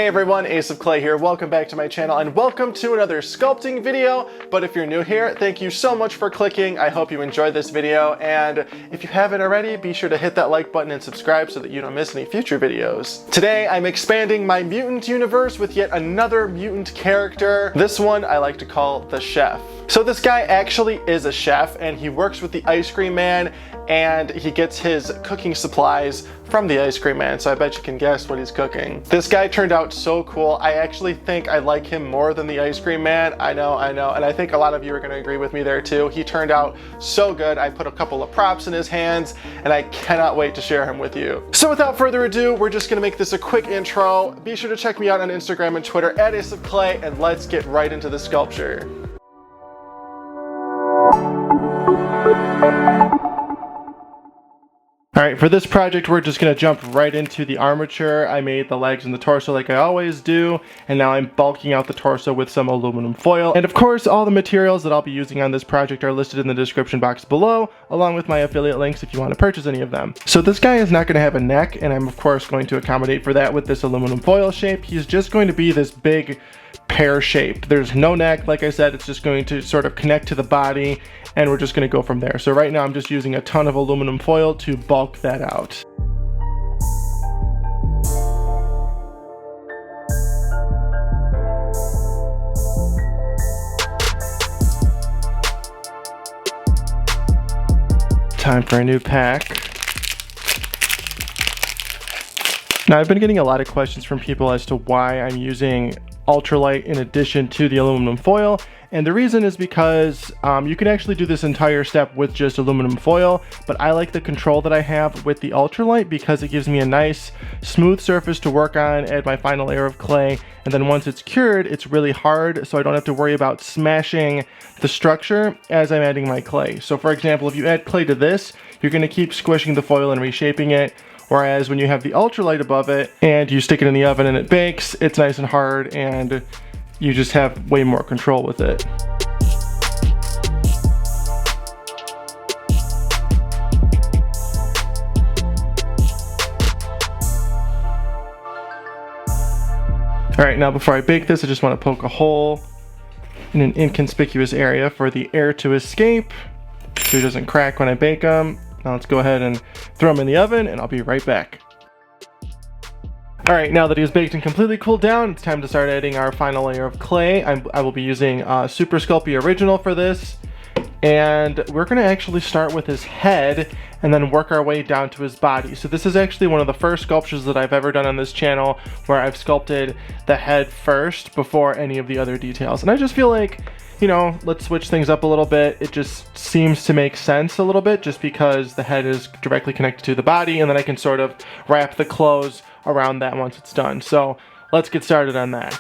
Hey everyone, Ace of Clay here. Welcome back to my channel and welcome to another sculpting video. But if you're new here, thank you so much for clicking. I hope you enjoyed this video, and if you haven't already, be sure to hit that like button and subscribe so that you don't miss any future videos. Today I'm expanding my mutant universe with yet another mutant character. This one I like to call the chef. So this guy actually is a chef and he works with the ice cream man and he gets his cooking supplies from the ice cream man, so I bet you can guess what he's cooking. This guy turned out so cool. I actually think I like him more than the ice cream man. I know, and I think a lot of you are gonna agree with me there too. He turned out so good. I put a couple of props in his hands and I cannot wait to share him with you. So without further ado, we're just gonna make this a quick intro. Be sure to check me out on Instagram and Twitter at Ace of Clay, and let's get right into the sculpture. Alright, for this project we're just going to jump right into the armature. I made the legs and the torso like I always do, and now I'm bulking out the torso with some aluminum foil. And of course, all the materials that I'll be using on this project are listed in the description box below, along with my affiliate links if you want to purchase any of them. So this guy is not going to have a neck, and I'm of course going to accommodate for that with this aluminum foil shape. He's just going to be this big pear shape. There's no neck, like I said, it's just going to sort of connect to the body, and we're just going to go from there. So right now I'm just using a ton of aluminum foil to bulk that out. Time for a new pack. Now I've been getting a lot of questions from people as to why I'm using ultralight in addition to the aluminum foil, and the reason is because you can actually do this entire step with just aluminum foil, but I like the control that I have with the ultralight because it gives me a nice smooth surface to work on, add my final layer of clay, and then once it's cured it's really hard, so I don't have to worry about smashing the structure as I'm adding my clay. So for example, if you add clay to this, you're going to keep squishing the foil and reshaping it. Whereas when you have the ultralight above it and you stick it in the oven and it bakes, it's nice and hard and you just have way more control with it. Alright, now before I bake this, I just want to poke a hole in an inconspicuous area for the air to escape so it doesn't crack when I bake them. Now let's go ahead and throw them in the oven and I'll be right back. Alright, now that he is baked and completely cooled down, it's time to start adding our final layer of clay. I will be using Super Sculpey Original for this. And we're going to actually start with his head and then work our way down to his body. So this is actually one of the first sculptures that I've ever done on this channel where I've sculpted the head first before any of the other details. And I just feel like, you know, let's switch things up a little bit. It just seems to make sense a little bit just because the head is directly connected to the body, and then I can sort of wrap the clothes around that once it's done. So let's get started on that.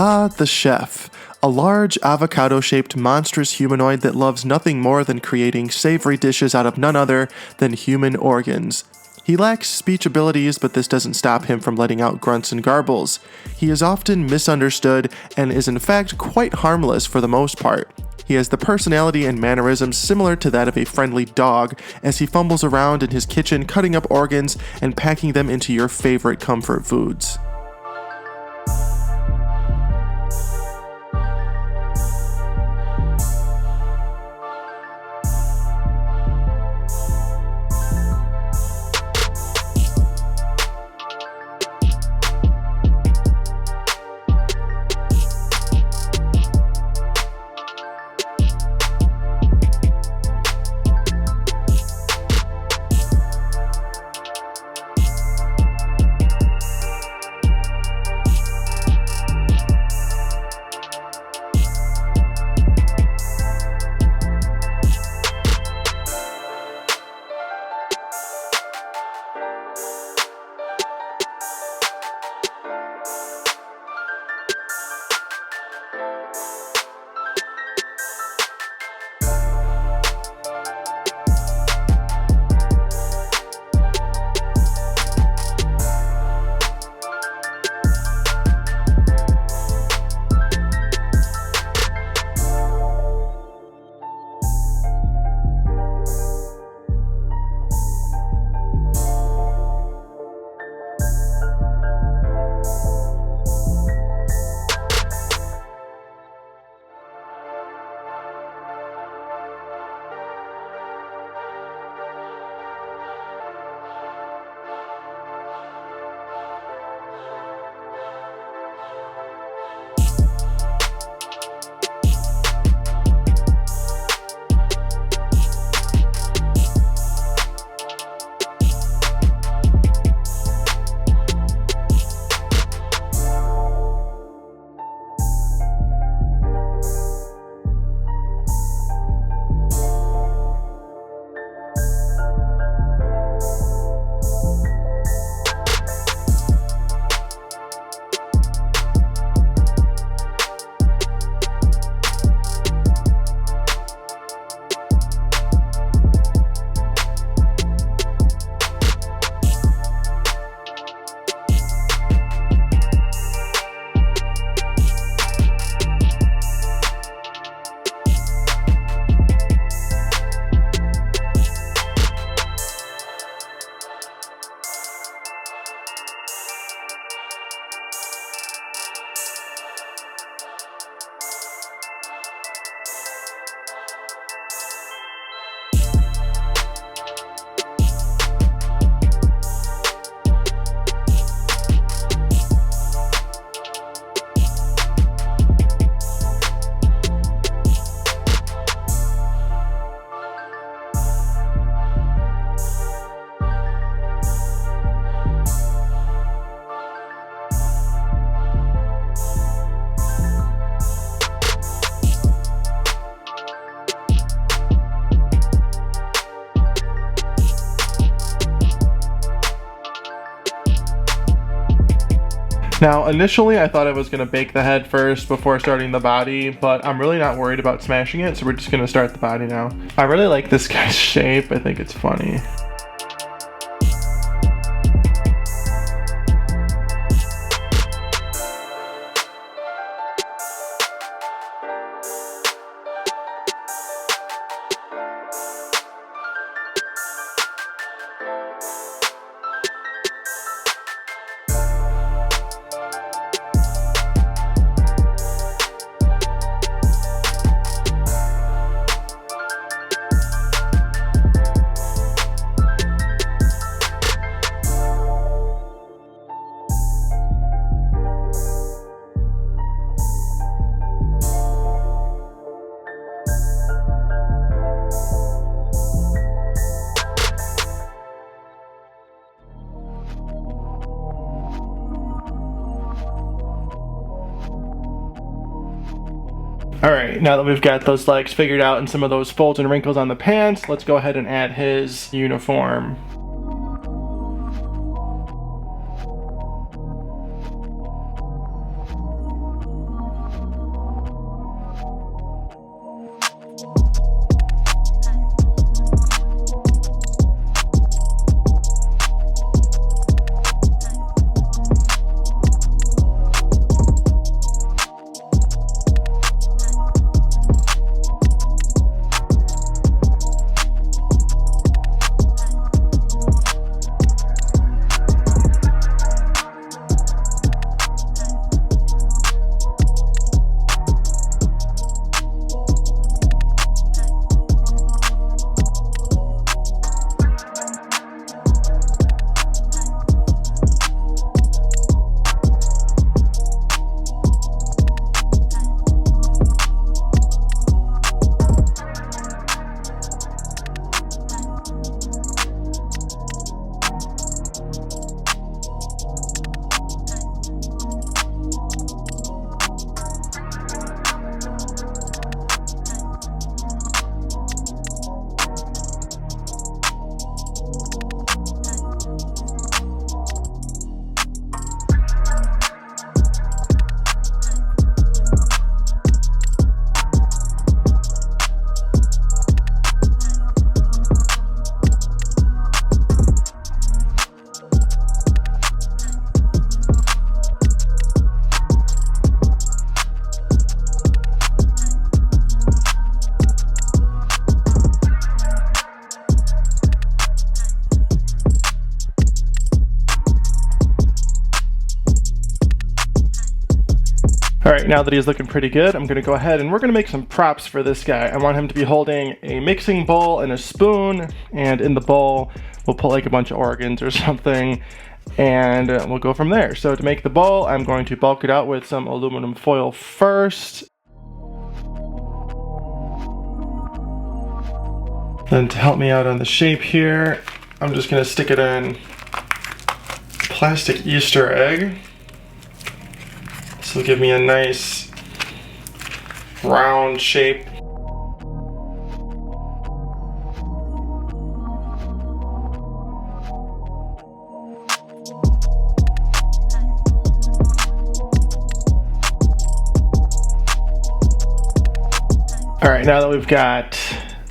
Ah, the chef. a large avocado-shaped monstrous humanoid that loves nothing more than creating savory dishes out of none other than human organs. He lacks speech abilities, but this doesn't stop him from letting out grunts and garbles. He is often misunderstood and is in fact quite harmless for the most part. He has the personality and mannerisms similar to that of a friendly dog as he fumbles around in his kitchen cutting up organs and packing them into your favorite comfort foods. Now, initially I thought I was going to bake the head first before starting the body, but I'm really not worried about smashing it, so we're just going to start the body now. I really like this guy's shape. I think it's funny. Alright, now that we've got those legs figured out and some of those folds and wrinkles on the pants, let's go ahead and add his uniform. All right, now that he's looking pretty good, I'm gonna go ahead and we're gonna make some props for this guy. I want him to be holding a mixing bowl and a spoon, and in the bowl, we'll put like a bunch of organs or something, and we'll go from there. So to make the bowl, I'm going to bulk it out with some aluminum foil first. Then to help me out on the shape here, I'm just gonna stick it in plastic Easter egg. This will give me a nice round shape. All right, now that we've got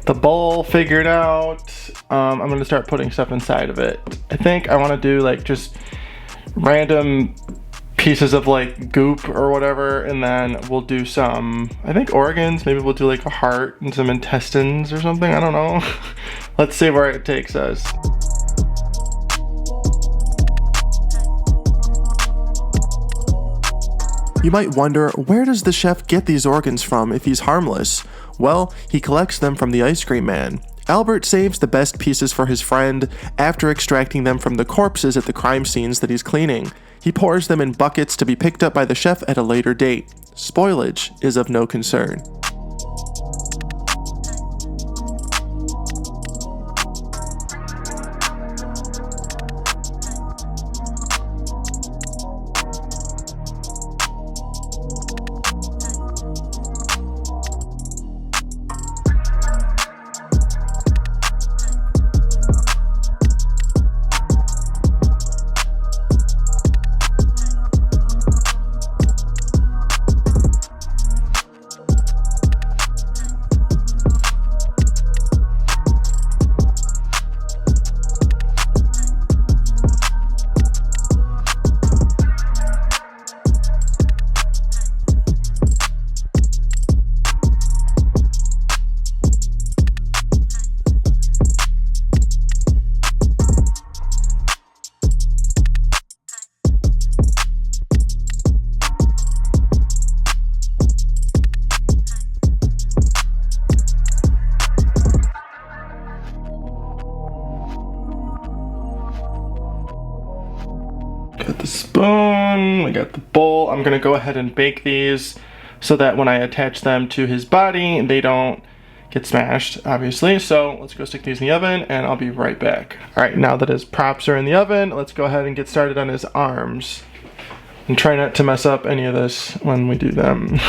the bowl figured out, I'm gonna start putting stuff inside of it. I think I wanna do like just random pieces of like goop or whatever, and then we'll do some, I think, organs. Maybe we'll do like a heart and some intestines or something, I don't know. Let's see where it takes us. You might wonder, where does the chef get these organs from if he's harmless? Well, he collects them from the ice cream man. Albert saves the best pieces for his friend after extracting them from the corpses at the crime scenes that he's cleaning. He pours them in buckets to be picked up by the chef at a later date. Spoilage is of no concern. Got the spoon, we got the bowl. I'm gonna go ahead and bake these so that when I attach them to his body, they don't get smashed, obviously. So let's go stick these in the oven and I'll be right back. All right, now that his props are in the oven, let's go ahead and get started on his arms. And try not to mess up any of this when we do them.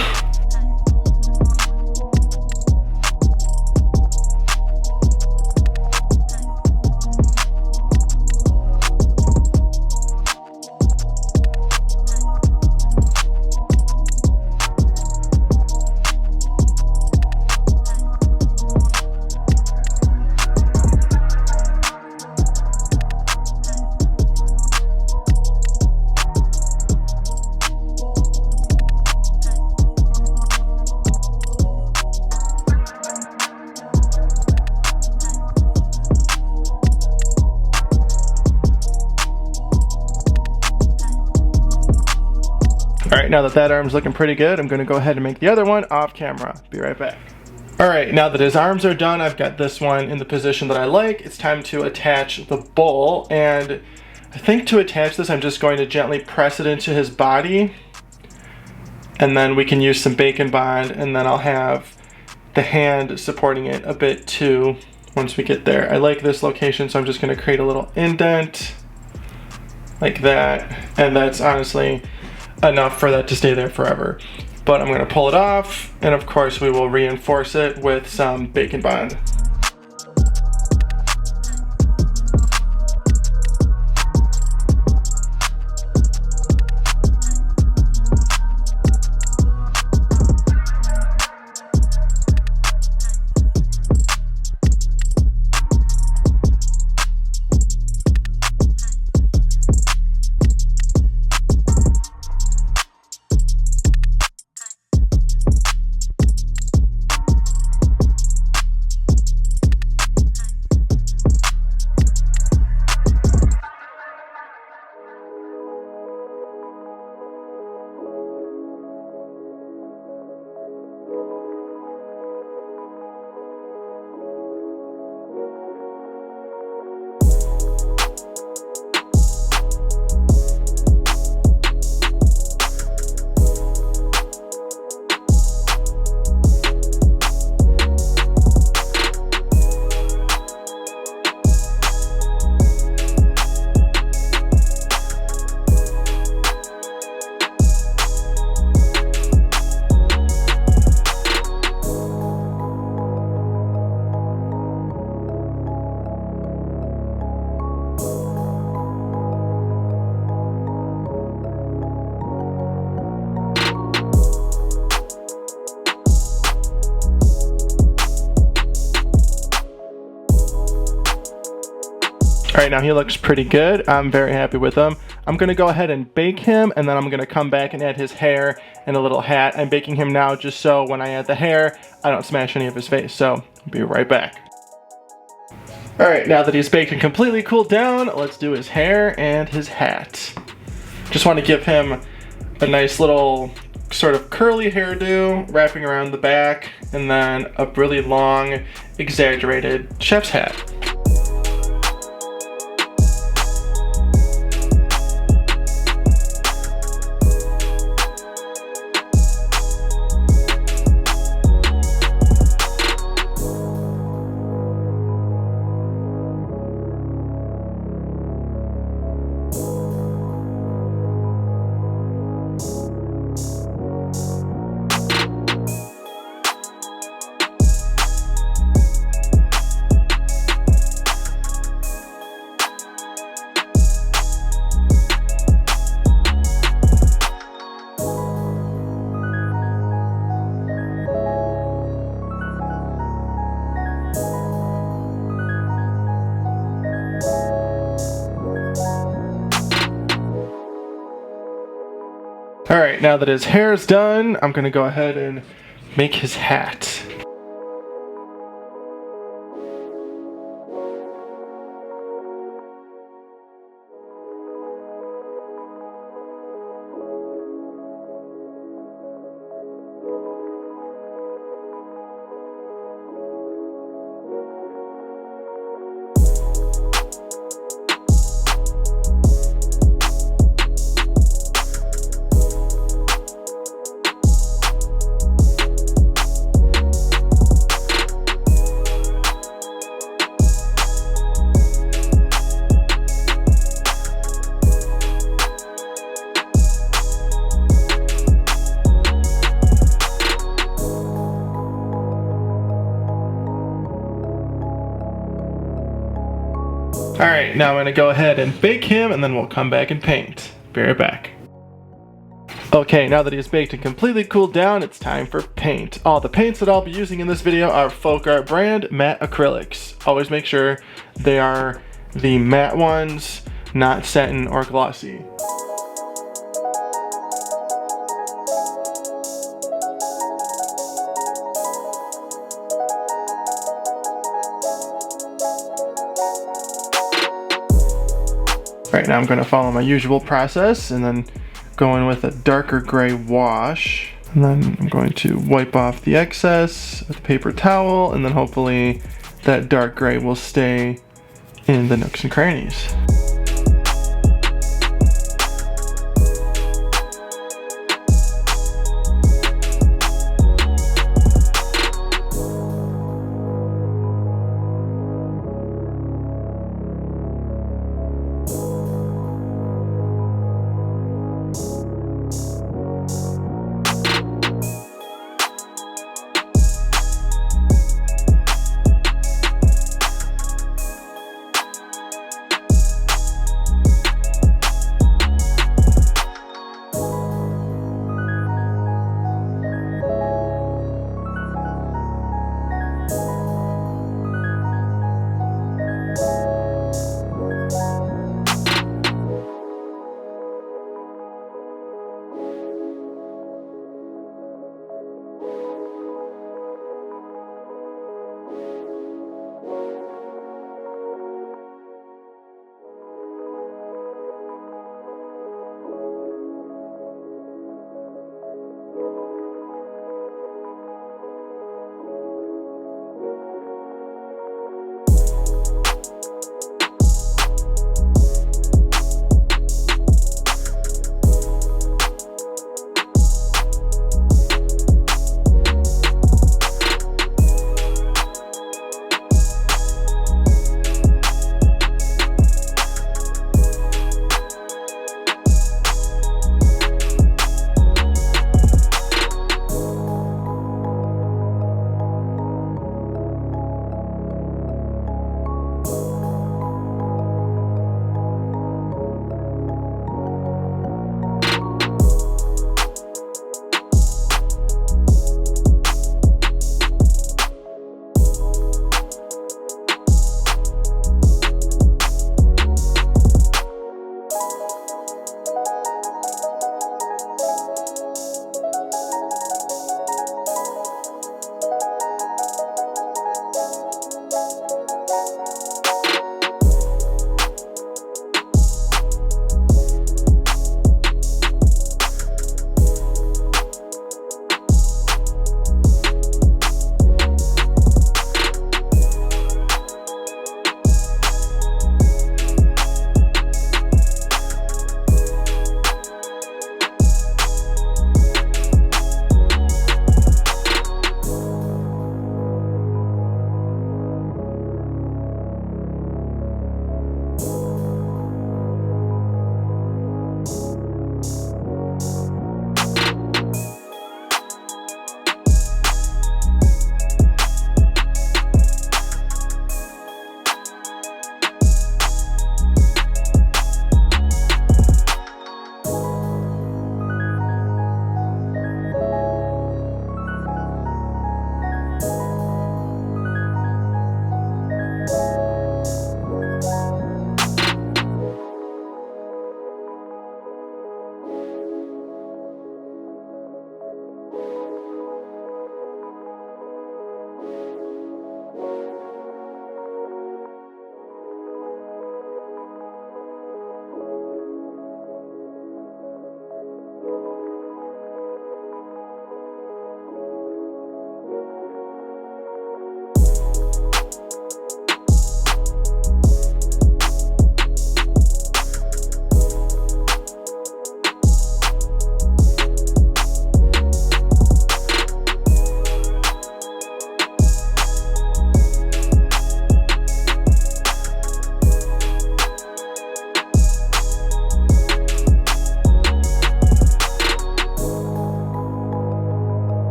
All right, now that that arm's looking pretty good, I'm gonna go ahead and make the other one off camera. Be right back. All right, now that his arms are done, I've got this one in the position that I like. It's time to attach the bowl, and I think to attach this, I'm just going to gently press it into his body, and then we can use some bacon bond, and then I'll have the hand supporting it a bit too once we get there. I like this location, so I'm just gonna create a little indent like that, and that's honestly enough for that to stay there forever. But I'm going to pull it off, and of course we will reinforce it with some bacon bond. Alright, now he looks pretty good. I'm very happy with him. I'm going to go ahead and bake him, and then I'm going to come back and add his hair and a little hat. I'm baking him now just so when I add the hair, I don't smash any of his face. So, I'll be right back. Alright, now that he's baked and completely cooled down, let's do his hair and his hat. Just want to give him a nice little sort of curly hairdo wrapping around the back, and then a really long, exaggerated chef's hat. Alright, now that his hair is done, I'm going to go ahead and make his hat. Alright, now I'm going to go ahead and bake him, and then we'll come back and paint. Be right back. Okay, now that he's baked and completely cooled down, it's time for paint. All the paints that I'll be using in this video are Folk Art brand matte acrylics. Always make sure they are the matte ones, not satin or glossy. Right now I'm going to follow my usual process and then go in with a darker gray wash. And then I'm going to wipe off the excess with a paper towel, and then hopefully that dark gray will stay in the nooks and crannies.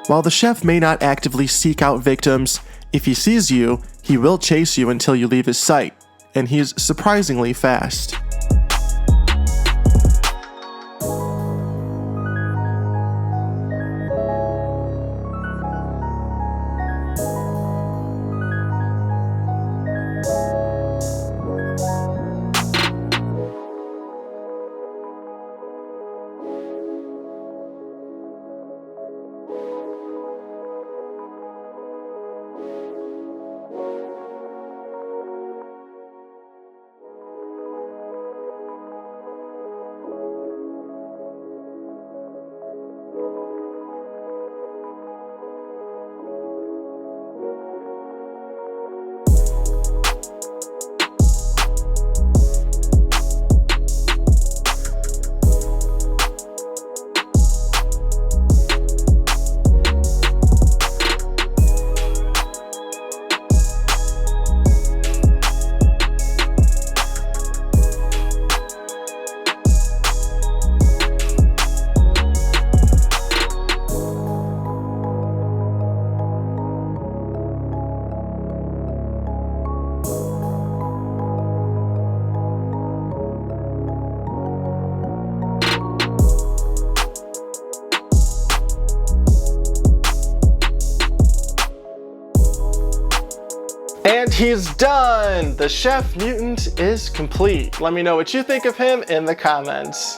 While the chef may not actively seek out victims, if he sees you, he will chase you until you leave his sight, and he's surprisingly fast. And he's done! The Chef Mutant is complete. Let me know what you think of him in the comments.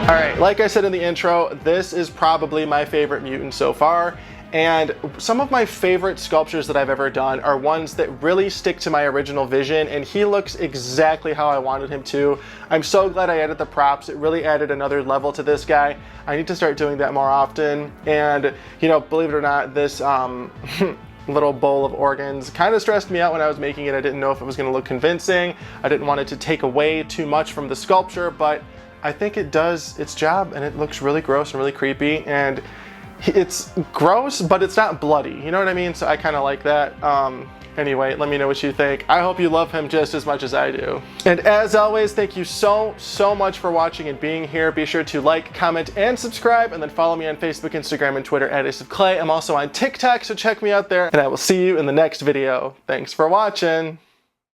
Alright, like I said in the intro, this is probably my favorite mutant so far, and some of my favorite sculptures that I've ever done are ones that really stick to my original vision, and he looks exactly how I wanted him to. I'm so glad I added the props. It really added another level to this guy. I need to start doing that more often, and you know, believe it or not, this little bowl of organs kind of stressed me out when I was making it. I didn't know if it was going to look convincing. I didn't want it to take away too much from the sculpture, but I think it does its job, and it looks really gross and really creepy, and it's gross, but it's not bloody, you know what I mean? So I kind of like that. Anyway, let me know what you think. I hope you love him just as much as I do. And as always, thank you so much for watching and being here. Be sure to like, comment, and subscribe, and then follow me on Facebook, Instagram, and Twitter at Ace of Clay. I'm also on TikTok, so check me out there, and I will see you in the next video. Thanks for watching.